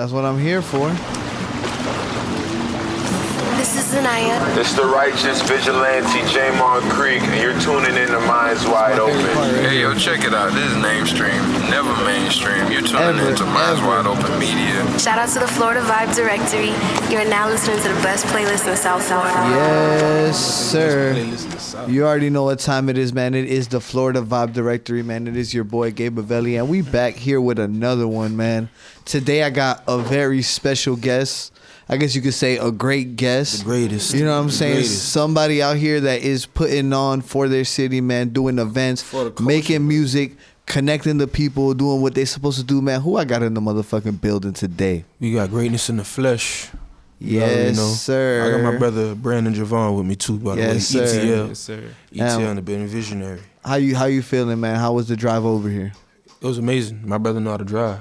That's what I'm here for. This is Zanaya. It's the righteous vigilante Jamon Creek, and you're tuning in to Minds Wide Open. Hey, yo, check it out. This is Namestream, never mainstream. You're tuning into Minds Wide Open Media. Shout out to the Florida Vibe Directory. You're now listening to the best playlist in South Florida. Yes, sir. You already know what time it is, man. It is the Florida Vibe Directory, man. It is your boy, Gabe Bavelli, and we back here with another one, man. Today, I got a very special guest. I guess you could say a great guest. The greatest. You know what I'm saying? Greatest. Somebody out here that is putting on for their city, man, doing events, making music, connecting the people, doing what they supposed to do, man. Who I got in the motherfucking building today? We got greatness in the flesh. Yes, sir. I got my brother Brandon Javon with me too, by the way. Yes, sir. ETL. Yes, sir. ETL and the building visionary. How you feeling, man? How was the drive over here? It was amazing. My brother know how to drive.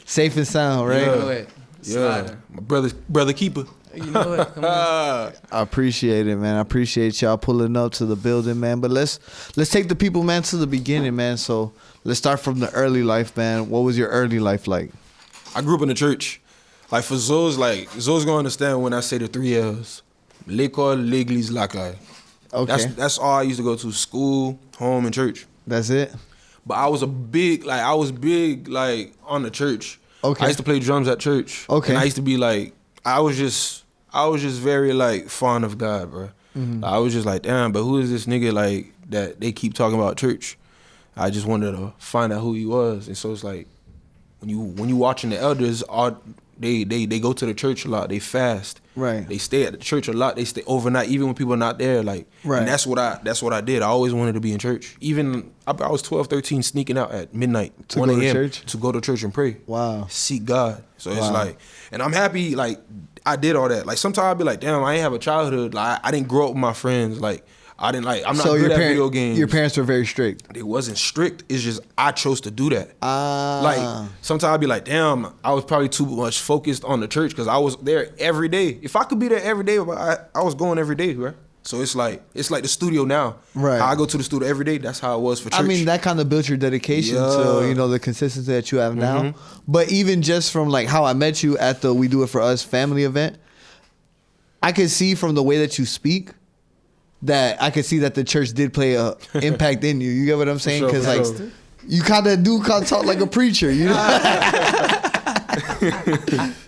Safe and sound, right? You know it. Yeah. My brother keeper. You know it. Come on. I appreciate it, man. I appreciate y'all pulling up to the building, man. But let's take the people, man, to the beginning, man. So let's start from the early life, man. What was your early life like? I grew up in the church. Like for Zoe's gonna understand when I say the 3 L's. L'école, l'église, la caille. Okay. That's all I used to go to: school, home, and church. That's it? But I was big on the church. Okay. I used to play drums at church. Okay. And I used to be like, I was just very like fond of God, bro. Mm-hmm. I was just like, damn, but who is this nigga like that they keep talking about church? I just wanted to find out who he was. And so it's like when you watching the elders, they go to the church a lot. They fast. Right. They stay at the church a lot. They stay overnight, even when people are not there. Like, right. And that's what I did. I always wanted to be in church. Even I was 12, 13, sneaking out at midnight, To 1 go to a.m. church? to go to church and pray. Wow. Seek God. So it's Wow. like, and I'm happy. Like I did all that. Like sometimes I'd be like, damn, I ain't have a childhood. Like I didn't grow up with my friends. Like I didn't like. I'm not good at video games. Your parents were very strict. They wasn't strict. It's just I chose to do that. Ah. Like sometimes I'd be like, damn, I was probably too much focused on the church because I was there every day. If I could be there every day, I was going every day, right? So it's like the studio now. Right. How I go to the studio every day. That's how it was for church. I mean, that kind of built your dedication to, the consistency that you have now. Mm-hmm. But even just from like how I met you at the We Do It For Us family event, I could see from the way that you speak that I could see that the church did play a impact in you. You get what I'm saying? sure, Because for like sure. you kind of talk like a preacher, you know?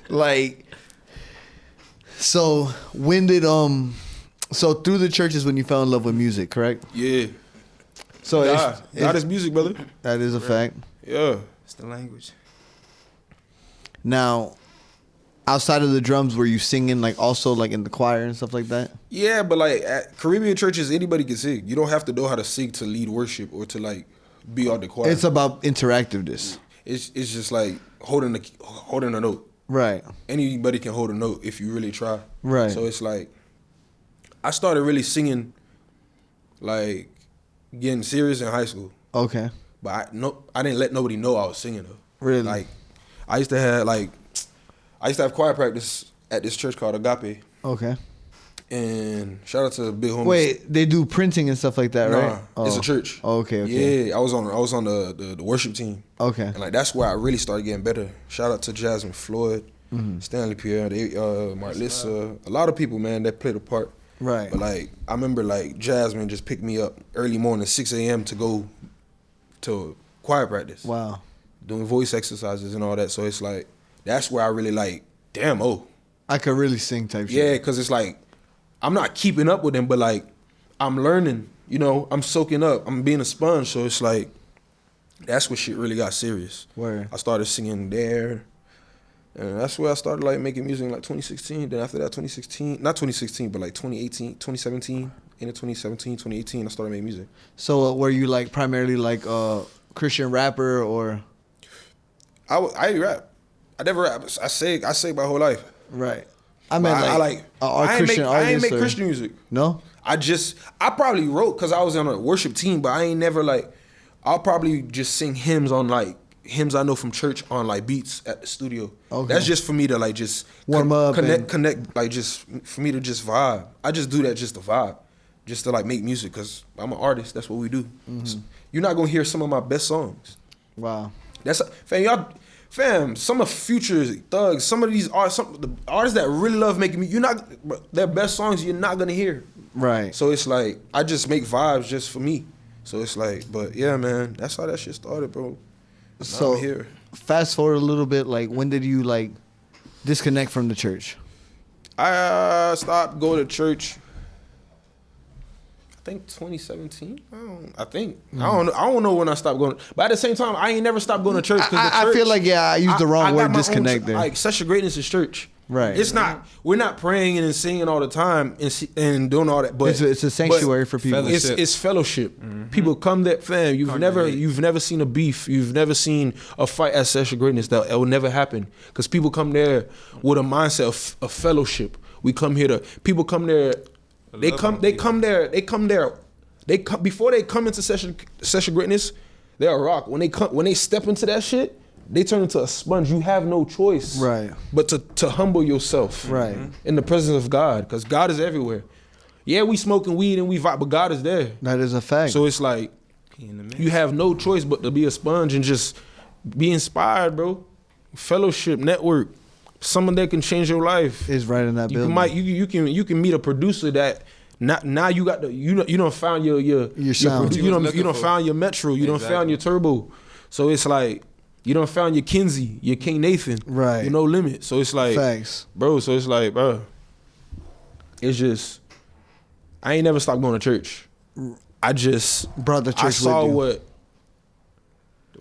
Like, so when did so through the church is when you fell in love with music, correct? Yeah. So God is music, brother. that is a fact. Yeah. It's the language. Now, outside of the drums, were you singing like also like in the choir and stuff like that? Yeah, but like at Caribbean churches, anybody can sing. You don't have to know how to sing to lead worship or to like be on the choir. It's about interactiveness. It's just like holding a note. Right. Anybody can hold a note if you really try. Right. So it's like I started really singing, like getting serious in high school. Okay. But I didn't let nobody know I was singing though. Really? Like I used to have choir practice at this church called Agape. Okay. And shout out to Big Homie. Wait, they do printing and stuff like that, right? Nah, it's a church. Oh, okay. Yeah, I was on the worship team. Okay. And like that's where I really started getting better. Shout out to Jasmine Floyd, Stanley Pierre, Mark Lissa, a lot of people, man, that played a part. Right. But like I remember like Jasmine just picked me up early morning, 6 a.m. to go to choir practice. Wow. Doing voice exercises and all that. So it's like that's where I really like, damn, I could really sing type shit. yeah, because it's like I'm not keeping up with them, but like I'm learning, I'm soaking up. I'm being a sponge. So it's like that's where shit really got serious. Word. I started singing there. And that's where I started like making music in like 2016. Then after that, not 2016, but like 2018, 2017, into 2017, 2018, I started making music. So were you like primarily like a Christian rapper or? I ain't rap. I never rap. I say my whole life. Right. I mean, I ain't make Christian music. No? I probably wrote because I was on a worship team, but I ain't never like, I'll probably just sing hymns on like, hymns I know from church on like beats at the studio. Okay. That's just for me to like just warm up, connect, like just for me to just vibe. I just do that just to vibe, just to like make music because I'm an artist. That's what we do. So you're not gonna hear some of my best songs. Wow. That's fam, y'all. fam, some of Future's Thugs, some of these artists, the artists that really love making music, their best songs you're not gonna hear. Right. So it's like I just make vibes just for me. So it's like, but yeah, man, that's how that shit started, bro. So I'm here. Fast forward a little bit, like when did you like disconnect from the church? I stopped going to church. I think 2017. I don't know when I stopped going. But at the same time, I ain't never stopped going to church. I feel like I used the wrong word, got my disconnect own, there. Like Session Greatness is church. Right. It's not. We're not praying and singing all the time and doing all that. But it's a sanctuary for people. It's fellowship. People come there, fam. You've never seen a beef. You've never seen a fight at Session Greatness. That will never happen because people come there with a mindset of fellowship. We come here to. People come there. They come there. Before they come into session greatness, they're a rock. When they step into that shit, they turn into a sponge. You have no choice, right? But to humble yourself, right, in the presence of God, because God is everywhere. Yeah, we smoking weed and we vibe, but God is there. That is a fact. So it's like you have no choice but to be a sponge and just be inspired, bro. Fellowship, network. Someone that can change your life is right in that building. You can meet a producer that now you got you don't found your sound. You don't found your Metro. You don't found your Turbo. So it's like you don't found your Kinsey, your King Nathan. Right. You No Limit. So it's like facts, bro. So it's like, bro. It's just I ain't never stopped going to church. I just brought the church. I saw with you. what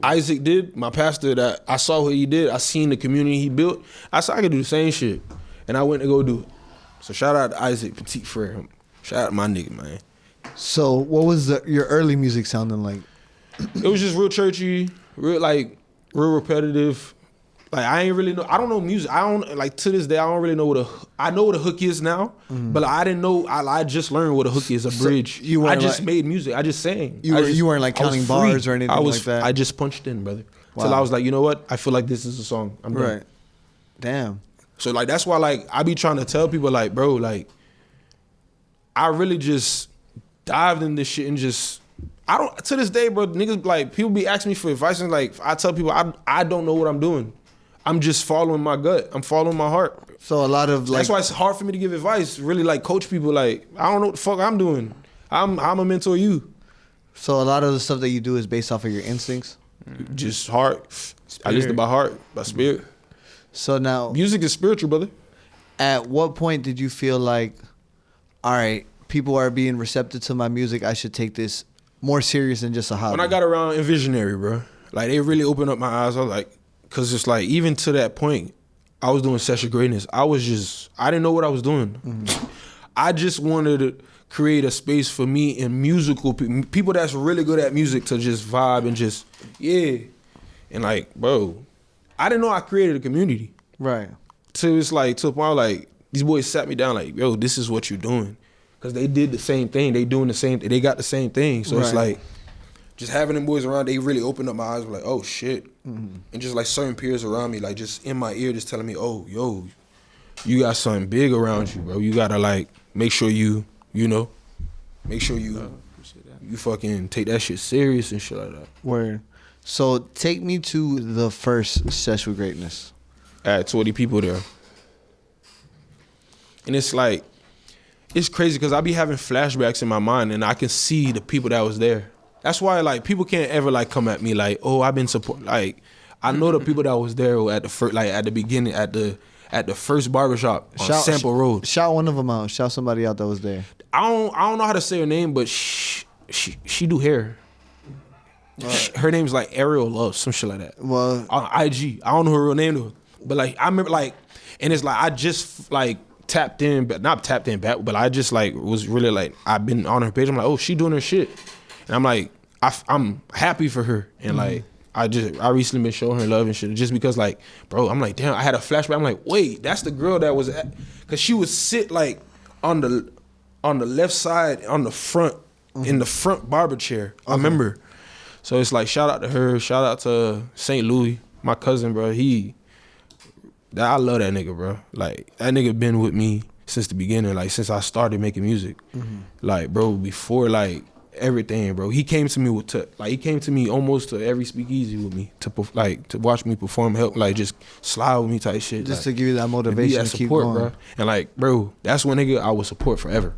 Isaac did, my pastor, that I saw what he did. I seen the community he built. I said I could do the same shit. And I went to go do it. So shout out to Isaac, Petit Frere. Shout out to my nigga, man. So what was your early music sounding like? It was just real churchy, real repetitive. Like I ain't really know. I don't know music. I don't like to this day. I don't really know I know what a hook is now, but I didn't know. I just learned what a hook is. A bridge. I just made music. I just sang. You weren't like counting bars or anything like that. I just punched in, brother. Wow. Till I was like, you know what? I feel like this is a song. I'm done. Right. Damn. So like that's why like I be trying to tell people like, bro, like I really just dived in this shit and just to this day, bro, niggas like people be asking me for advice and like I tell people I don't know what I'm doing. I'm just following my gut. I'm following my heart. So a lot of like that's why it's hard for me to give advice. Really like coach people like I don't know what the fuck I'm doing. I'm a mentor you. So a lot of the stuff that you do is based off of your instincts. Just heart. Spirit. I listen by heart, by spirit. So now music is spiritual, brother. At what point did you feel like, all right, people are being receptive to my music, I should take this more serious than just a hobby? When I got around Envisionary, bro, like they really opened up my eyes. I was like, cause it's like even to that point, I was doing Session Greatness. I didn't know what I was doing. Mm-hmm. I just wanted to create a space for me and musical people that's really good at music to just vibe and just and like, bro, I didn't know I created a community. Right. So it's like to a point like these boys sat me down like, yo, this is what you're doing, cause they did the same thing. They doing the same. They got the same thing. So it's like. Just having them boys around, they really opened up my eyes. Like, oh shit, and just like certain peers around me, like just in my ear, just telling me, oh, yo, you got something big around you, bro. You gotta like make sure you fucking take that shit serious and shit like that. Word. So take me to the first Session Greatness. I had 20 people there, and it's like, it's crazy because I be having flashbacks in my mind, and I can see the people that was there. That's why like people can't ever like come at me like, oh, I've been support. Like I know the people that was there at the first, like at the beginning, at the first barbershop on Sample Road. Shout one of them out. Shout somebody out that was there. I don't know how to say her name, but she do hair. Her name's like Ariel Love, some shit like that. Well, on IG, I don't know her real name though. But like I remember like, and it's like I just like tapped in, but not tapped in back, but I just like was really like I've been on her page. I'm like, oh, she doing her shit. And I'm like, I'm happy for her. And like, I recently been showing her love and shit. Just because like, bro, I'm like, damn, I had a flashback. I'm like, wait, that's the girl that was cause she would sit like on the left side, on the front, in the front barber chair. I remember. So it's like, shout out to her. Shout out to St. Louis, my cousin, bro. I love that nigga, bro. Like, that nigga been with me since the beginning, like since I started making music. Like, bro, before like, everything, bro. He came to me he came to me almost to every speakeasy with me to watch me perform, help, like just slide with me type shit, Just like, to give you that motivation to keep going, bro. And like, bro, that's one nigga I would support forever.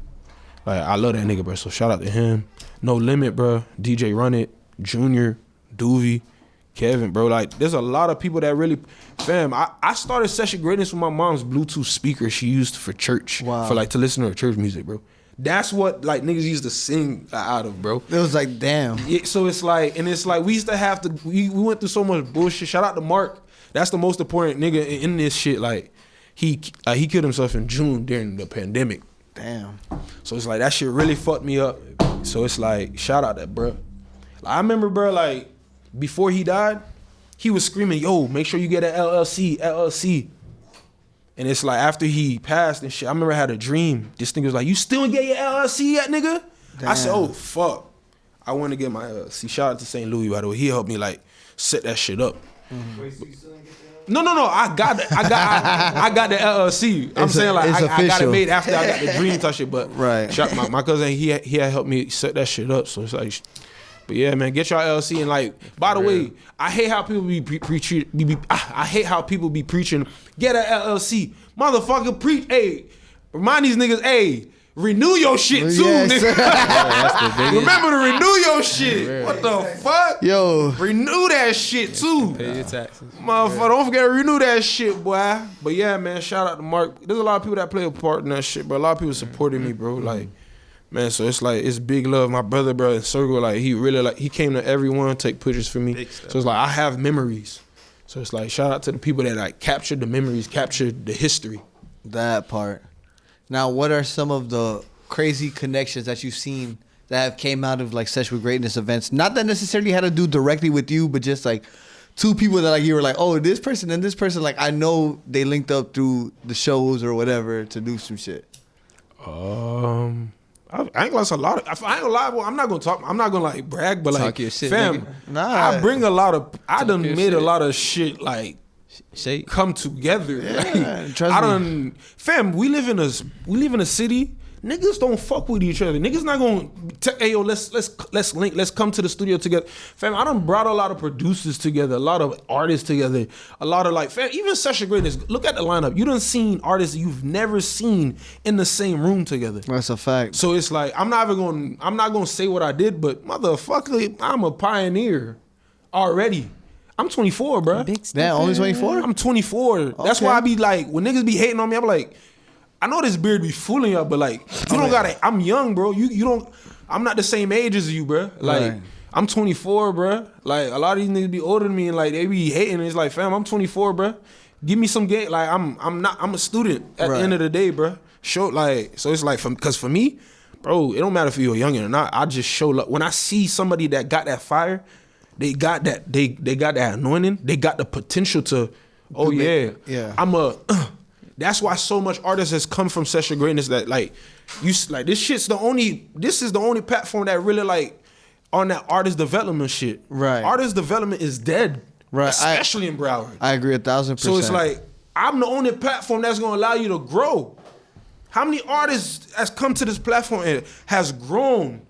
Like, I love that nigga, bro. So shout out to him. No Limit, bro. DJ Run It, Junior, Doovie, Kevin, bro. Like, there's a lot of people that really, fam. I started Session Greatness with my mom's Bluetooth speaker she used for church, Wow. for like to listen to her church music, bro. That's what like niggas used to sing out of, bro. It was like, damn. Yeah, so it's like, we used to have to. We went through so much bullshit. Shout out to Mark. That's the most important nigga in this shit. Like, he killed himself in June during the pandemic. Damn. So it's like that shit really fucked me up. So it's like, shout out that bro. Like, I remember, bro, like before he died, he was screaming, "Yo, make sure you get an LLC." And it's like after he passed and shit, I remember I had a dream. This nigga was like, "You still ain't get your LLC yet, nigga?" Damn. I said, "Oh fuck, I want to get my LLC." Shout out to St. Louis, by the way. He helped me like set that shit up. Mm-hmm. Wait, so you still didn't get that? No. I got the LLC. I'm saying like it's I got it official. made after I got the dream type shit. But Right. my cousin he had helped me set that shit up. So it's like, but yeah, man, get your LLC. And like, by the way, I hate how people I hate how people be preaching. Get an LLC, motherfucker. Preach. Hey, remind these niggas. Hey. Renew your shit too, Yes. nigga. Remember to renew your shit. What the fuck? Yo. Renew that shit too. Pay your taxes. Motherfucker, don't forget to renew that shit, boy. But yeah, man, shout out to Mark. There's a lot of people that play a part in that shit, but a lot of people supported me, bro. Like, man, so it's like, it's big love. My brother, bro, in Circle, like, he really, like, he came to everyone, take pictures for me. So it's like, I have memories. So it's like, shout out to the people that, like, captured the memories, captured the history. That part. Now, what are some of the crazy connections that you've seen that have came out of like Session with Greatness events? Not that necessarily had to do directly with you, but just like two people that like you were like, oh, this person and this person, like I know they linked up through the shows or whatever to do some shit. I ain't lost a lot of. I ain't gonna lie. Well, I'm not gonna like brag, but like, Talk your shit, fam, nigga. Nah. I bring a lot of. I done your made a shit. lot of shit like Shake. come together. Yeah, Like, trust I me. done, fam. We live in a city. Niggas don't fuck with each other. Niggas not gonna hey yo, let's link, let's come to the studio together. Fam, I done brought a lot of producers together, a lot of artists together, a lot of like, fam, even Session Greatness. Look at the lineup. You done seen artists you've never seen in the same room together. That's a fact. So it's like, I'm not gonna say what I did, but motherfucker, I'm a pioneer already. I'm 24, bro. Damn, only 24? I'm 24. That's Okay. why I be like, when niggas be hating on me, I'm like, I know this beard be fooling y'all, but like, you don't gotta. I'm young, bro. You don't. I'm not the same age as you, bro. Like, Right. I'm 24, bro. Like, a lot of these niggas be older than me, and like they be hating. And it's like, fam, I'm 24, bro. Give me some game. Like, I'm a student at Right. the end of the day, bro. Show like, so it's like, because for me, bro, it don't matter if you're young or not. I just show love. When I see somebody that got that fire, they got that. They got that anointing. They got the potential to. Oh yeah, yeah. That's why so much artists has come from Session Greatness that like this is the only platform that really like on that artist development shit. Right. Artist development is dead. Right. Especially in Broward. I agree 1,000%. So it's like, I'm the only platform that's gonna allow you to grow. How many artists has come to this platform and has grown?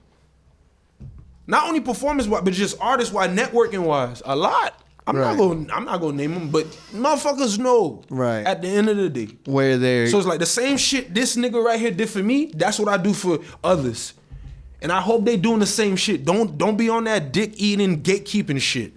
Not only performance wise, but just artist wise, networking wise. A lot. I'm Right. not gonna name them, but motherfuckers know. Right. At the end of the day. where they're So it's like the same shit this nigga right here did for me, that's what I do for others. And I hope they doing the same shit. Don't be on that dick eating, gatekeeping shit.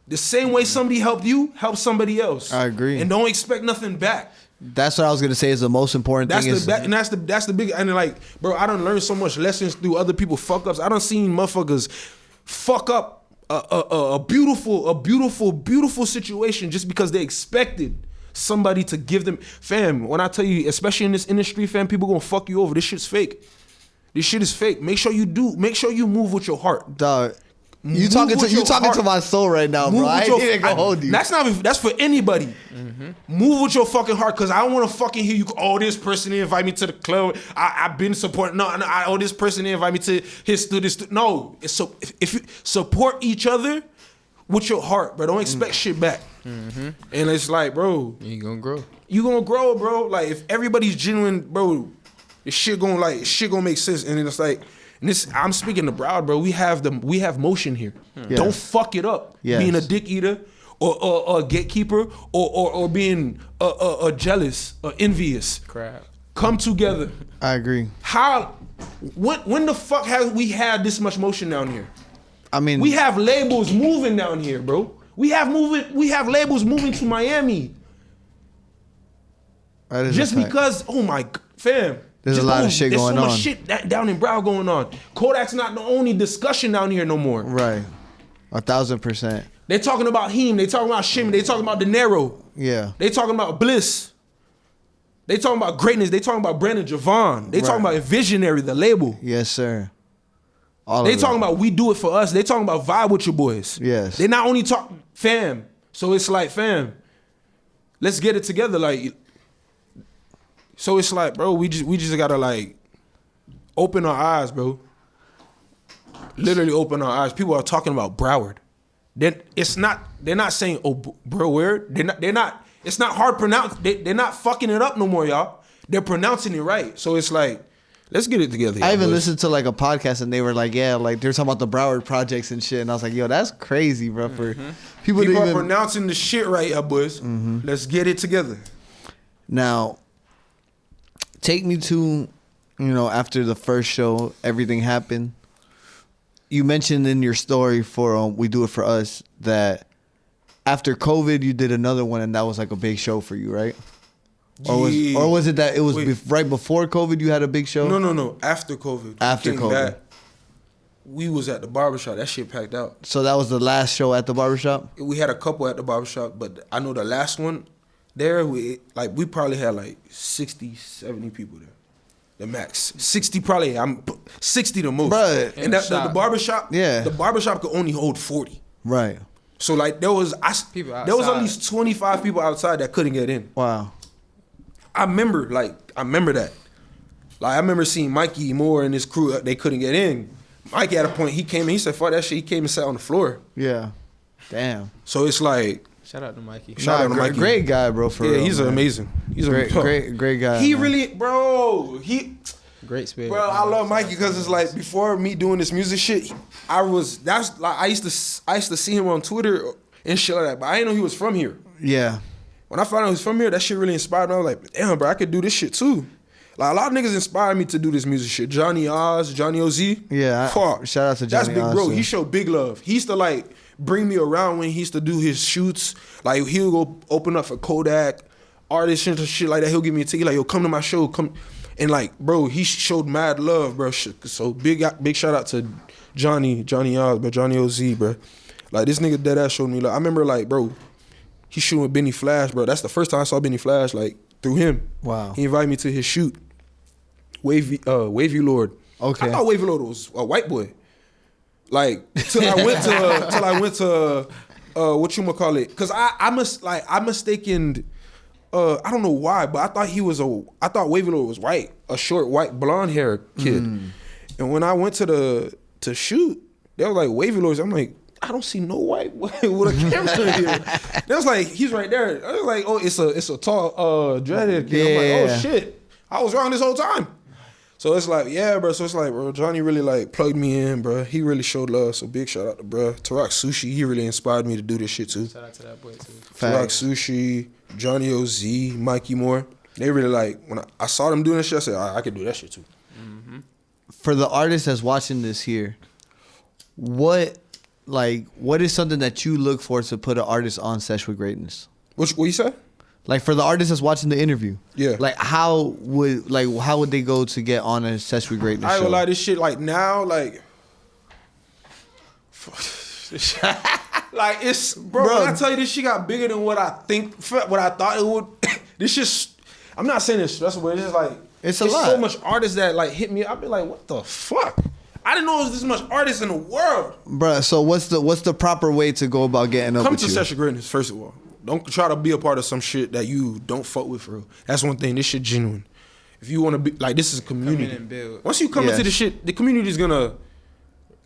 The same way somebody helped you, help somebody else. I agree. And don't expect nothing back. that's what I was gonna say is the most important That's thing the is that's the big, and like, bro, I done learned so much lessons through other people fuck ups. I done seen motherfuckers fuck up a beautiful situation just because they expected somebody to give them. Fam, when I tell you, especially in this industry, fam, people gonna fuck you over. This shit's fake. This shit is fake. Make sure you move with your heart. dog. You Move talking with to your heart. my soul right now, Move bro. I with ain't your- even gonna hold you. That's for anybody. Move with your fucking heart, cause I don't want to fucking hear you. Oh, this person didn't invite me to the club. I've been supporting. No, oh, this person didn't invite me to his studio. No, it's so if you support each other with your heart, bro, don't expect shit back. And it's like, bro, You gonna grow. you gonna grow, bro. Like if everybody's genuine, bro, shit gonna make sense. And then it's like, And this, I'm speaking to Broward, bro. We have motion here. Yes. Don't fuck it up. Yes. Being a dick eater or a gatekeeper or being jealous or envious. Crap. Come together. I agree. When the fuck have we had this much motion down here? I mean, We have labels moving down here, bro. We have labels moving to Miami. that is Just a fact. because, oh my fam. There's a lot of shit going There's so on. much shit down in Broward going on. Kodak's not the only discussion down here no more. Right. 1,000%. They talking about him. They talking about Shimmy. They talking about De Niro. Yeah. They talking about Bliss. They talking about Gr8ness. They talking about Brandon Javon. They talking Right. about Visionary, the label. Yes, sir. All They of talking it. about we do it for us. They talking about vibe with your boys. Yes. They not only talk fam. So it's like fam. Let's get it together. Like. So it's like, bro, we just gotta like open our eyes, bro. Literally open our eyes. People are talking about Broward. They're not saying, oh, bro, where? They're not. It's not hard pronounced. They're not fucking it up no more, y'all. They're pronouncing it right. So it's like, let's get it together. I y'all even boys. listened to like a podcast and they were like, yeah, like they're talking about the Broward projects and shit. And I was like, yo, that's crazy, bro. For people to People are even... pronouncing the shit right, y'all boys. Let's get it together. Now, take me to, after the first show, everything happened. You mentioned in your story for We Do It For Us that after COVID, you did another one and that was like a big show for you, right? Yeah. Or was it that it was Wait. right before COVID you had a big show? No. After COVID. After Came COVID. back, we was at the barbershop. That shit packed out. So that was the last show at the barbershop? We had a couple at the barbershop, but I know the last one there, we probably had like 60, 70 people there. The max. 60 probably, 60 the most. Bruh. And the barbershop, Yeah. the barbershop could only hold 40. Right. So like there was People there was at outside. least 25 people outside that couldn't get in. Wow. I remember that. Like I remember seeing Mikey Moore and his crew, they couldn't get in. Mikey at a point, he came in, he said, fuck that shit, he came and sat on the floor. Yeah. Damn. So it's like, Shout out to Mikey. Shout out to Mikey. Great guy, bro. For yeah, real, he's man. amazing. He's Great guy. He man. really, bro, Great spirit. Bro, I love Mikey because it's like before me doing this music shit, I used to see him on Twitter and shit like that, but I didn't know he was from here. Yeah. When I found out he was from here, that shit really inspired me. I was like, damn, bro, I could do this shit too. Like a lot of niggas inspired me to do this music shit. Johnny Oz, Johnny OZ. Yeah. Fuck. Shout out to That's Johnny big Oz, bro. too. He showed big love. He used to like bring me around when he used to do his shoots. Like he'll go open up for Kodak, artists and shit like that. He'll give me a ticket. Like, yo, come to my show. Come. And like, bro, he showed mad love, bro. So big shout out to Johnny Oz, bro, Johnny OZ, bro. Like this nigga dead ass showed me love. I remember like, bro, he shooting with Benny Flash, bro. That's the first time I saw Benny Flash, like through him. Wow. He invited me to his shoot. Wavy Lord. Okay. I thought Wavy Lord was a white boy. Like till I went to whatchamacallit. Cause I mistaken I don't know why, but I thought Wavy Lord was white, a short white blonde hair kid. And when I went to shoot, they was like Wavy Lords. I'm like, I don't see no white boy with a camera here. They was like, he's right there. I was like, oh, it's a tall dreadhead kid. I'm like, Yeah. oh shit, I was wrong this whole time. So it's like, yeah, bro. So it's like, bro, Johnny really like plugged me in, bro. He really showed love. So big shout out to bro. Tarak Sushi, he really inspired me to do this shit too. Shout out to that boy too. Tarak Facts. Sushi, Johnny OZ, Mikey Moore. They really like, when I saw them doing this shit, I said, I could do that shit too. For the artist that's watching this here, what is something that you look for to put an artist on Sesh with Greatness? What you say? Like for the artist that's watching the interview, Yeah. Like how would they go to get on a Sesh with Greatness I ain't show? gonna lie, this shit like now, like like it's bro, when I tell you this shit got bigger than what I thought it would. This just, I'm not saying it's stressful, but it's just like It's a lot. so much artists that like hit me. I'll be like, what the fuck? I didn't know there was this much artists in the world. Bruh, so what's the proper way to go about getting up Come with to you? Sesh with Gr8ness, first of all. Don't try to be a part of some shit that you don't fuck with for real. That's one thing. This shit genuine. If you want to be like, this is a community. and build. Once you come Yes. into the shit, the community is gonna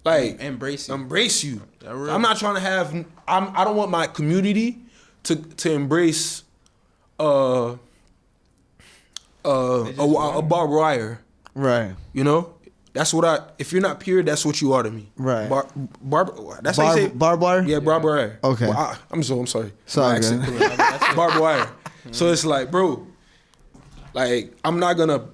like Embrace you. Embrace you. That real. I'm not trying to have. I don't want my community to embrace a barbed wire. Right. You know, That's what if you're not pure, that's what you are to me. Right. That's how you say barbed wire? Yeah, barbed wire. Okay. Well, I'm sorry. Sorry, My accent. Barbed wire. So it's like, bro, like I'm not gonna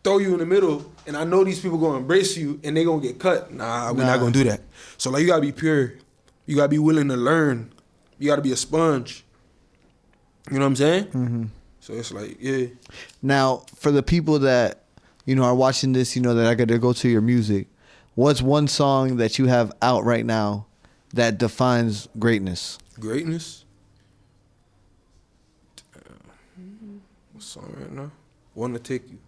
throw you in the middle and I know these people gonna embrace you and they gonna get cut. Nah, we're not gonna do that. So like you gotta be pure. You gotta be willing to learn. You gotta be a sponge. You know what I'm saying? Mm-hmm. So it's like, yeah. Now, for the people that, are watching this, that I got to go to your music, what's one song that you have out right now that defines greatness? Greatness? What song right now? Wanna Take You.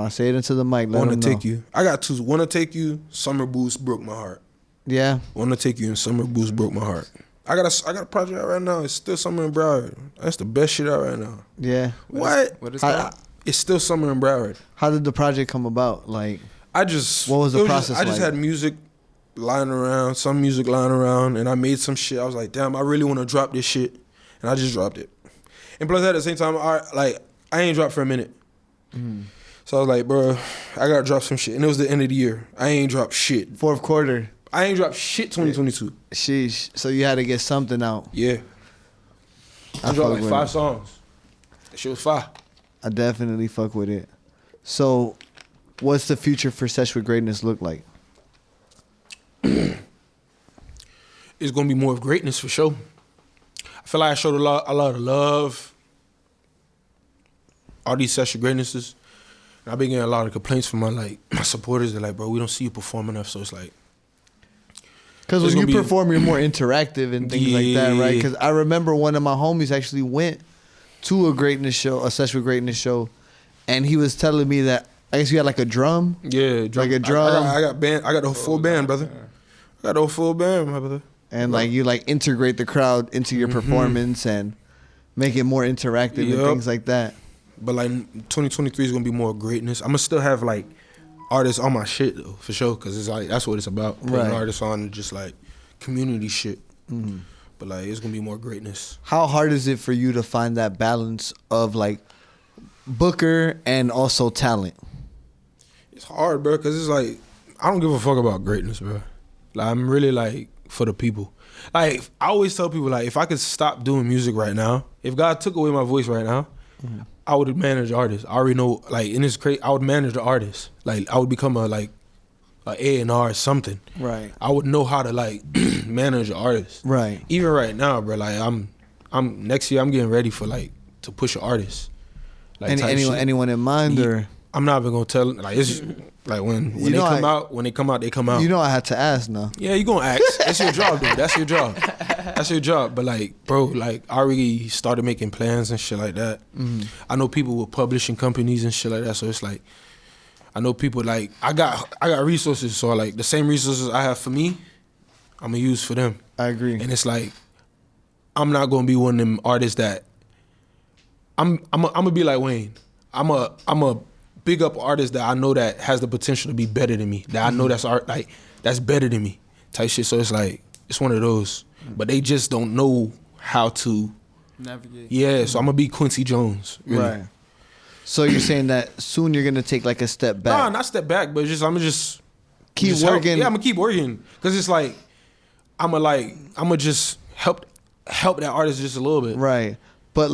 Say it into the mic. Wanna Take You. I got two. Wanna Take You, Summer Boost broke my heart. Yeah. Wanna Take You and Summer Boost broke my heart. I got a project out right now. It's still Summer in Broward. That's the best shit out right now. Yeah. What? What is that? It's still Summer in Broward. How did the project come about? Like, what was the process I just had music lying around, some music lying around, and I made some shit. I was like, damn, I really want to drop this shit, and I just dropped it. And plus, at the same time, I ain't dropped for a minute. So I was like, bro, I gotta drop some shit. And it was the end of the year. I ain't dropped shit. Fourth quarter. I ain't dropped shit 2022. Sheesh. So you had to get something out. Yeah. I dropped like 5 songs. That shit was fire. I definitely fuck with it. So, what's the future for Sesh with Greatness look like? It's gonna be more of greatness for sure. I feel like I showed a lot of love. All these Sesh with Greatnesses. And I've been getting a lot of complaints from my supporters. They're like, bro, we don't see you perform enough. So it's like, because when you perform, you're more interactive and things like that, right? Because I remember one of my homies actually went to a Sesh with Greatness show, and he was telling me that I guess you had like a drum. Yeah, like a drum. I got band. I got the whole full band, brother. I got the whole full band, my brother. And like you integrate the crowd into your performance and make it more interactive and things like that. But 2023 is gonna be more greatness. I'm gonna still have artists on my shit though, for sure, because it's that's what it's about. Putting artists on just community shit. Mm-hmm. But it's gonna be more greatness. How hard is it for you to find that balance of booker and also talent? It's hard, bro, because it's I don't give a fuck about greatness, bro. I'm really for the people. I always tell people if I could stop doing music right now, if God took away my voice right now, I would manage artists. I already know and it's crazy. I would manage the artists. I would become a A&R or something. Right. I would know how to manage an artist. Right. Even right now, bro. I'm next year. I'm getting ready for to push an artist. Anyone in mind or? I'm not even gonna tell. It's when they come out. When they come out, they come out. I had to ask now. Yeah, you gonna ask. That's your job, dude. That's your job. That's your job. But bro, I already started making plans and shit like that. Mm-hmm. I know people with publishing companies and shit like that. So it's I know people I got resources. So the same resources I have for me, I'm gonna use for them. I agree. And it's I'm not gonna be one of them artists that I'm gonna be like Wayne. I'm a big up artist that I know that has the potential to be better than me. That I know that's art that's better than me type shit. So it's it's one of those. But they just don't know how to navigate. Yeah, so I'm gonna be Quincy Jones. Really. Right. So you're saying that soon you're gonna take a step back? Nah, not step back, but I'm gonna just keep working. I'm gonna keep working because it's I'm gonna just help that artist just a little bit. Right. But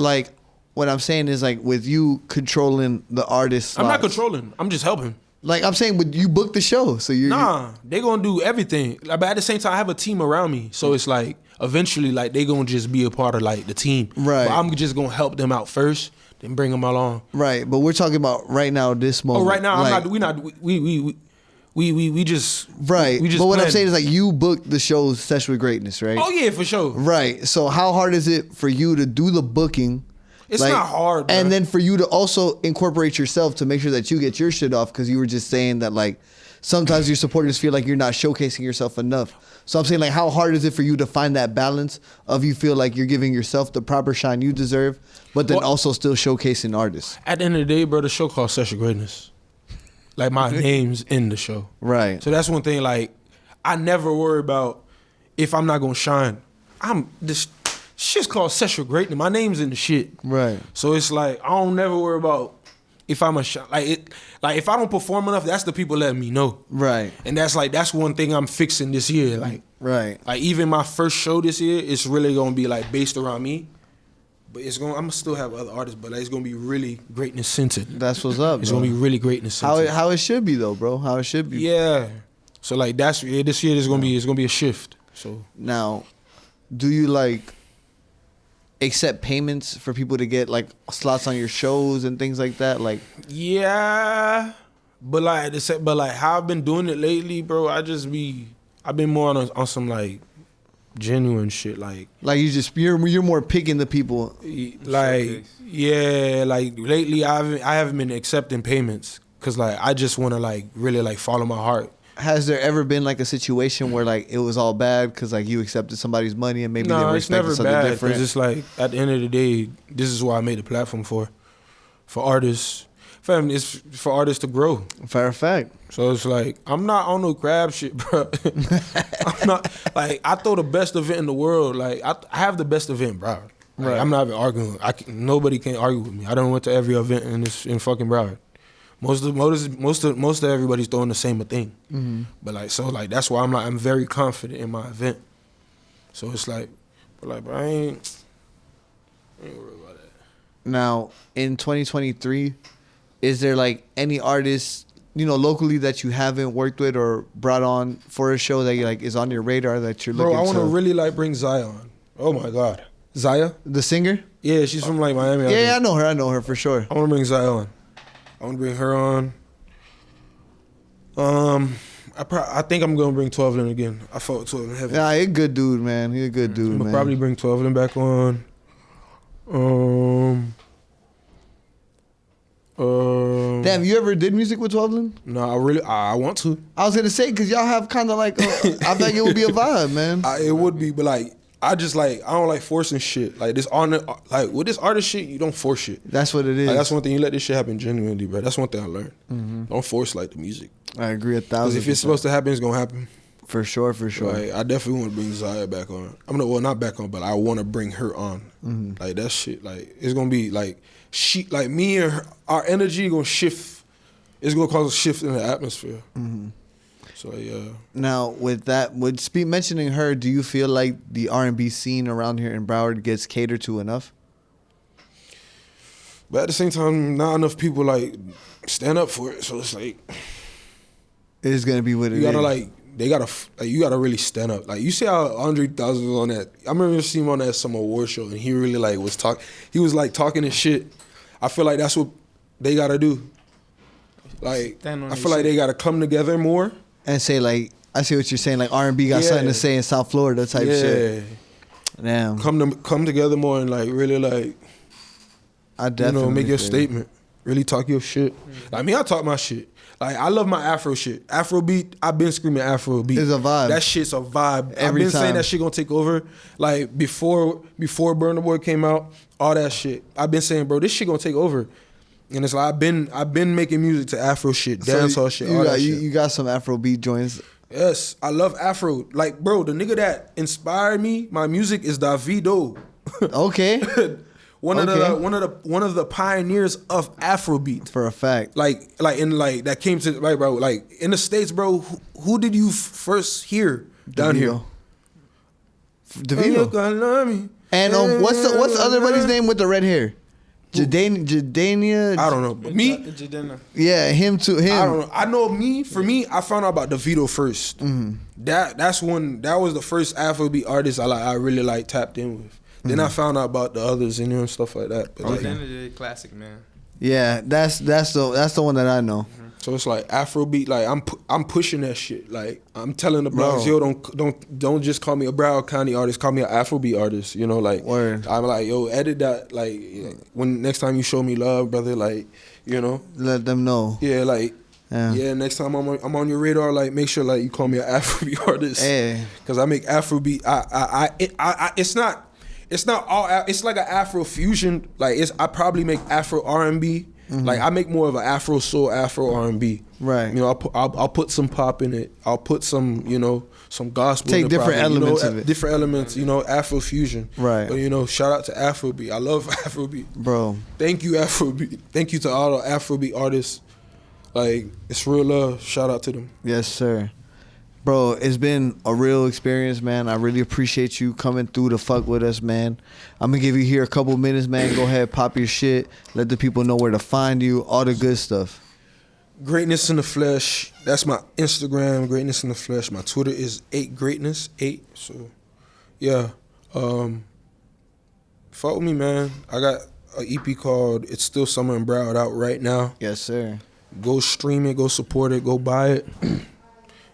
what I'm saying is with you controlling the artist. I'm not controlling. I'm just helping. I'm saying, but you book the show, so you. Nah, they gonna do everything. But at the same time, I have a team around me, so it's eventually they gonna just be a part of the team. Right. But I'm just gonna help them out first, then bring them along. Right, but we're talking about right now, this moment. Oh, right now, we just right. We just but what I'm planning. saying is you booked the show Sesh with Greatness, right? Oh yeah, for sure. Right. So how hard is it for you to do the booking? It's not hard, bro. And then for you to also incorporate yourself to make sure that you get your shit off, because you were just saying that sometimes your supporters feel like you're not showcasing yourself enough. So I'm saying how hard is it for you to find that balance of you feel like you're giving yourself the proper shine you deserve, but then also still showcasing artists? At the end of the day, bro, the show called Sesh with Greatness. My name's in the show. Right. So that's one thing, I never worry about if I'm not gonna shine. This shit's called Sesh with Greatness. My name's in the shit. Right. So it's I don't never worry about if I'm a shot, like if I don't perform enough, that's the people letting me know. Right. And that's one thing I'm fixing this year. Right. Like even my first show this year, it's really gonna be like based around me. But I'm gonna still have other artists, but like, it's gonna be really greatness centered. That's what's up. It's bro. gonna be really greatness centered. How it should be though, bro. How it should be. Yeah. So like this year it's gonna be a shift. So Now, do you like accept payments for people to get like slots on your shows and things like that? Like, yeah, but like how I've been doing it lately, bro. I've been more on some like genuine shit, like you're more picking the people. like yeah, like lately I haven't been accepting payments because like I just want to like really like follow my heart. Has there ever been like a situation where like it was all bad because like you accepted somebody's money and maybe they were it's expecting never something bad. different? It's like at the end of the day, this is what I made the platform for artists. Fam, it's for artists to grow. Fair fact. So it's like, I'm not on no crab shit, bro. I'm not, like, I throw the best event in the world. Like, I have the best event, bro. Like, Right. I'm not even arguing. Nobody can argue with me. I done went to every event in fucking Broward. Most of everybody's throwing the same thing. Mm-hmm. But like, so like, that's why I'm very confident in my event. So it's like, bro, I ain't worried about that. Now, in 2023, is there like any artists, locally that you haven't worked with or brought on for a show that you like is on your radar that you're looking Bro, I want to to? really like bring Zion. Oh my God. Zaya? The singer? Yeah, she's from like Miami. Yeah, I know her for sure. I want to bring Zion. I want to bring her on. I think I'm gonna bring 12 in again. I fought 12 in heaven. Yeah, he's a good dude, man. He's a good dude, I'm gonna man. probably bring 12 in back on. Damn, you ever did music with 12? No, I want to. I was gonna say because y'all have kind of like, I think it would be a vibe, man. It would be, but like, I don't like forcing shit. Like this with this artist shit, you don't force shit. That's what it is. Like, that's one thing. You let this shit happen genuinely, bro. That's one thing I learned. Mm-hmm. Don't force like the music. I agree 1,000%. Because if it's supposed to happen, it's gonna happen. For sure. Like, I definitely want to bring Zaya back on. Not back on, but I want to bring her on. Mm-hmm. Like that shit. Like it's gonna be like me and her, our energy gonna shift. It's gonna cause a shift in the atmosphere. Mm-hmm. So yeah. Now, with that, mentioning her, do you feel like the R&B scene around here in Broward gets catered to enough? But at the same time, not enough people like stand up for it. So it's like It is gonna be what it is. you gotta you gotta really stand up. Like you see how Andre 3000 was on that. I remember seeing him on that some award show, and he really like was talking his shit. I feel like that's what they gotta do. Like I feel like they gotta come together more and say like, I see what you're saying. Like R&B got something to say in South Florida type shit. Damn. Come together more and like really like, I definitely make your feel statement. Really talk your shit. Like me, I talk my shit. Like I love my Afro shit. Afrobeat, I've been screaming Afrobeat. It's a vibe. That shit's a vibe. Every I've been saying time. that shit gonna take over. Like before Burna Boy came out, all that shit. I've been saying, bro, this shit gonna take over. And it's like I've been making music to Afro shit, dancehall shit, all that shit. You got some Afrobeat joints. Yes, I love Afro. Like, bro, the nigga that inspired me, my music is Davido. Okay. One of the pioneers of Afrobeat. For a fact. That came to right, bro. Like in the States, bro. Who did you first hear down here? Davido. And what's the other buddy's name with the red hair? Jadania. I don't know. But me? Yeah, him too. Him. I don't know. I know me. For me, I found out about Davido first. Mm-hmm. That was the first Afrobeat artist I really tapped in with. Then I found out about the others in there and stuff like that. But classic, man. Yeah, that's the one that I know. So it's like Afrobeat, like I'm pushing that shit. Like I'm telling the Bronx, yo, don't just call me a Broward County artist, call me an Afrobeat artist. You know, like Word. I'm like, yo, edit that. Like when next time you show me love, brother, like Let them know. Yeah, like. Yeah. Yeah, next time I'm on your radar, like make sure like you call me an Afrobeat artist. Hey. Cause I make Afrobeat. It's not all. It's like an Afro fusion. Like I probably make Afro R&B, Like I make more of an Afro soul, Afro R&B. Right. You know, I'll put some pop in it. I'll put some, you know, some gospel. Take in it different probably, elements you know, of it. Different elements, you know, Afro fusion. Right. But you know, shout out to Afrobeat. I love Afrobeat. Bro. Thank you, Afrobeat. Thank you to all the Afrobeat artists. Like, it's real love. Shout out to them. Yes, sir. Bro, it's been a real experience, man. I really appreciate you coming through to fuck with us, man. I'm going to give you here a couple minutes, man. Go ahead, pop your shit. Let the people know where to find you. All the good stuff. Gr8ness in the flesh. That's my Instagram, Gr8ness in the flesh. My Twitter is 8Gr8ness, 8. So, yeah. Fuck with me, man. I got an EP called It's Still Summer in Broward out right now. Yes, sir. Go stream it, go support it, go buy it.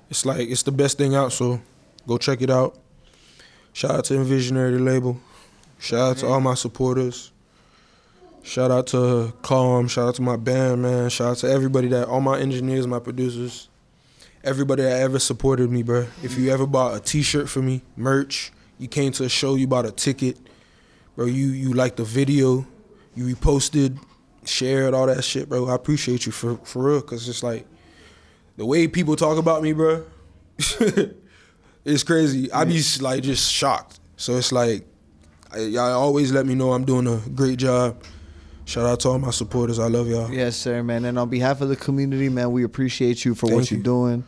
It's like, it's the best thing out, so go check it out. Shout out to Envisionary, the label. Shout out to all my supporters. Shout out to Calm. Shout out to my band, man. Shout out to everybody all my engineers, my producers. Everybody that ever supported me, bro. If you ever bought a t-shirt for me, merch, you came to a show, you bought a ticket, bro, you liked the video, you reposted, shared, all that shit, bro. I appreciate you for real, because it's like, the way people talk about me, bro, it's crazy. I be like just shocked. So it's like, y'all always let me know I'm doing a great job. Shout out to all my supporters. I love y'all. Yes, sir, man. And on behalf of the community, man, we appreciate you for what you're doing.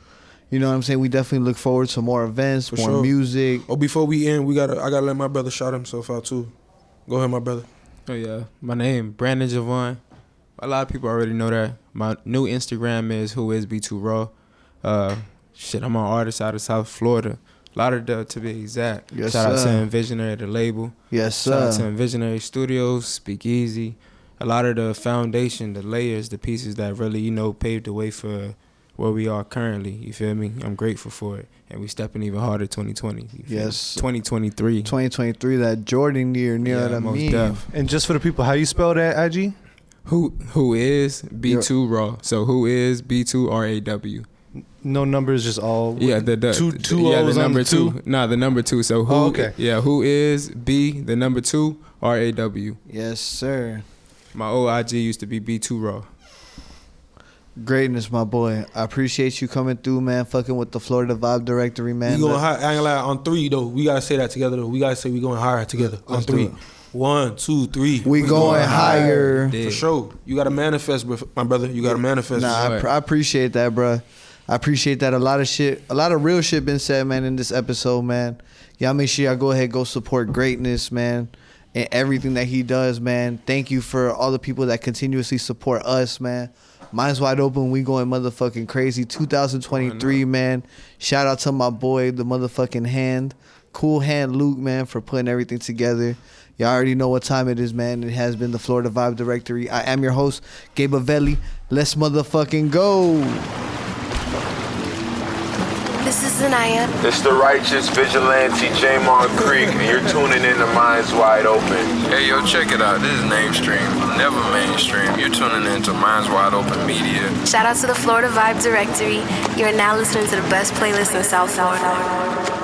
You know what I'm saying? We definitely look forward to more events, For more sure. music. Oh, before we end, I gotta let my brother shout himself out too. Go ahead, my brother. Oh yeah, my name Brandon Javon. A lot of people already know that. My new Instagram is whoisb2raw. I'm an artist out of South Florida. Lauderdale to be exact. Yes, Shout out to sir. Envisionary, the label. Yes, Shout out sir. to Envisionary Studios, Speakeasy. A lot of the foundation, the layers, the pieces that really, you know, paved the way for where we are currently. You feel me? I'm grateful for it. And we stepping even harder 2020. Yes. 2023. 2023, that Jordan year, you know what I most mean? def. And just for the people, how you spell that, IG? Who is B2 Raw? So who is B2RAW? No numbers, just all. Yeah, the two yeah, O's the on number the two. two. Nah, the number two. So who? Oh, okay. Yeah, who is B? The number two RAW. Yes, sir. My old IG used to be B2 Raw. Greatness, my boy. I appreciate you coming through, man. Fucking with the Florida Vibe Directory, man. We going high. I ain't gonna lie, on 3 though. We gotta say that together though. We gotta say we going higher together on Let's do 3. it. 1, 2, 3. We going higher. Yeah. For sure. You gotta manifest, my brother. You gotta manifest. Nah, I appreciate that, bro. I appreciate that. A lot of real shit been said, man, in this episode, man. Y'all make sure y'all go ahead, go support Gr8ness, man, and everything that he does, man. Thank you for all the people that continuously support us, man. Mine's wide open. We going motherfucking crazy. 2023, man. Shout out to my boy, the motherfucking hand. Cool Hand Luke, man, for putting everything together. Y'all already know what time it is, man. It has been the Florida Vibe Directory. I am your host, Gr8ness. Let's motherfucking go. This is Zanaya. It's the righteous vigilante Jamar Creek, and you're tuning in to Minds Wide Open. Hey, yo, check it out. This is Namestream, never mainstream. You're tuning into Minds Wide Open Media. Shout out to the Florida Vibe Directory. You're now listening to the best playlist in South Florida.